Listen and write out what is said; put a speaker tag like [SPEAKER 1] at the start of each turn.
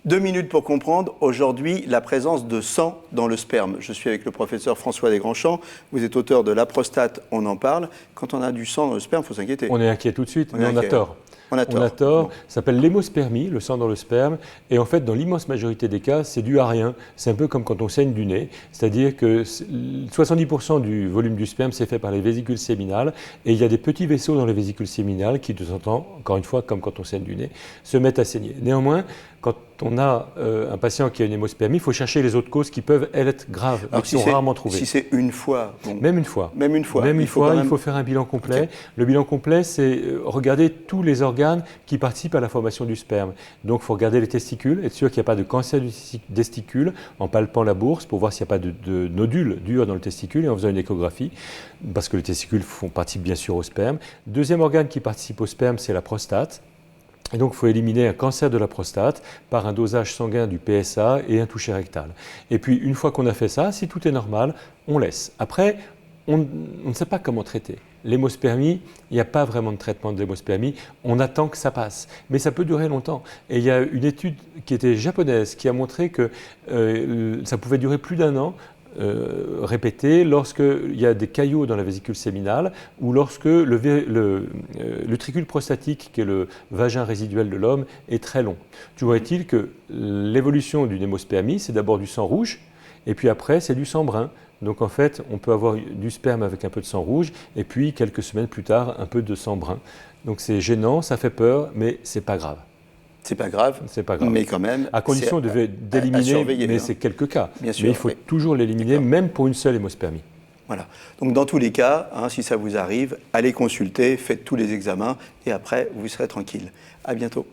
[SPEAKER 1] 2 minutes pour comprendre aujourd'hui la présence de sang dans le sperme. Je suis avec le professeur François Desgrandchamps. Vous êtes auteur de La prostate, on en parle. Quand on a du sang dans le sperme, il faut s'inquiéter.
[SPEAKER 2] On est inquiet tout de suite, mais on a tort.
[SPEAKER 1] On a
[SPEAKER 2] tort.
[SPEAKER 1] Bon.
[SPEAKER 2] Ça s'appelle l'hémospermie, le sang dans le sperme. Et en fait, dans l'immense majorité des cas, c'est dû à rien. C'est un peu comme quand on saigne du nez. C'est-à-dire que 70% du volume du sperme, c'est fait par les vésicules séminales. Et il y a des petits vaisseaux dans les vésicules séminales qui, de temps en temps, encore une fois, comme quand on saigne du nez, se mettent à saigner. Néanmoins, quand on a un patient qui a une hémospermie, il faut chercher les autres causes qui peuvent être graves, mais qui sont rarement trouvées.
[SPEAKER 1] Si c'est une fois, bon.
[SPEAKER 2] Même une fois.
[SPEAKER 1] Même une fois.
[SPEAKER 2] Il faut faire un bilan complet. Okay. Le bilan complet, c'est regarder tous les organes qui participent à la formation du sperme. Donc, il faut regarder les testicules, être sûr qu'il n'y a pas de cancer du testicule, en palpant la bourse pour voir s'il n'y a pas de nodules durs dans le testicule et en faisant une échographie, parce que les testicules participent bien sûr au sperme. Deuxième organe qui participe au sperme, c'est la prostate. Et donc, il faut éliminer un cancer de la prostate par un dosage sanguin du PSA et un toucher rectal. Et puis, une fois qu'on a fait ça, si tout est normal, on laisse. Après, on ne sait pas comment traiter. L'hémospermie, il n'y a pas vraiment de traitement de l'hémospermie. On attend que ça passe. Mais ça peut durer longtemps. Et il y a une étude qui était japonaise qui a montré que ça pouvait durer plus d'1 an. Répété lorsqu'il y a des caillots dans la vésicule séminale ou lorsque l'utricule prostatique, qui est le vagin résiduel de l'homme, est très long. Toujours est-il que l'évolution d'une hémospermie, c'est d'abord du sang rouge et puis après c'est du sang brun. Donc en fait, on peut avoir du sperme avec un peu de sang rouge et puis quelques semaines plus tard, un peu de sang brun. Donc c'est gênant, ça fait peur, mais c'est pas grave.
[SPEAKER 1] C'est pas grave, mais quand même.
[SPEAKER 2] À condition d'éliminer, mais c'est quelques cas. Bien sûr, mais il faut toujours l'éliminer, même pour une seule hémospermie.
[SPEAKER 1] Voilà. Donc dans tous les cas, si ça vous arrive, allez consulter, faites tous les examens et après, vous serez tranquille. À bientôt.